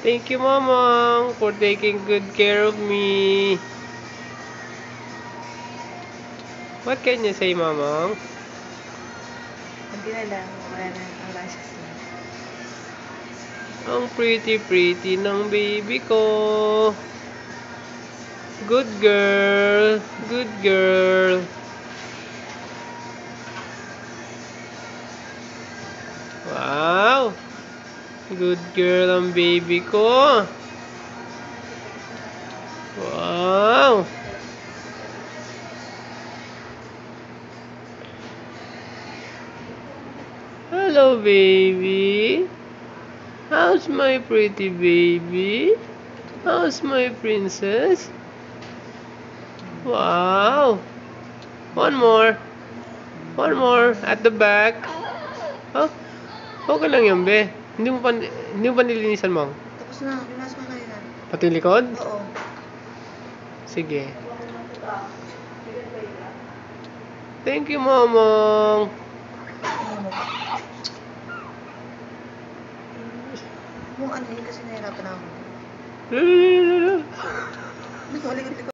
Thank you, Momong, for taking good care of me. What can you say, Momong? Hindi na lang. Wala na ang lashes na. Ang pretty ng baby ko. Good girl. Good girl. Wow. Good girl ang baby ko. Wow. Hello, baby. How's my pretty baby? How's my princess? Wow. One more. One more at the back. Oh, okay lang yan, be. Hindi mo pa nilinisan mo? Tapos na. Linas ko na yan. Pati likod? Oo. Sige. Thank you, Momong. Yung ano yun kasi nahirapan ako. Nakalikot-likot.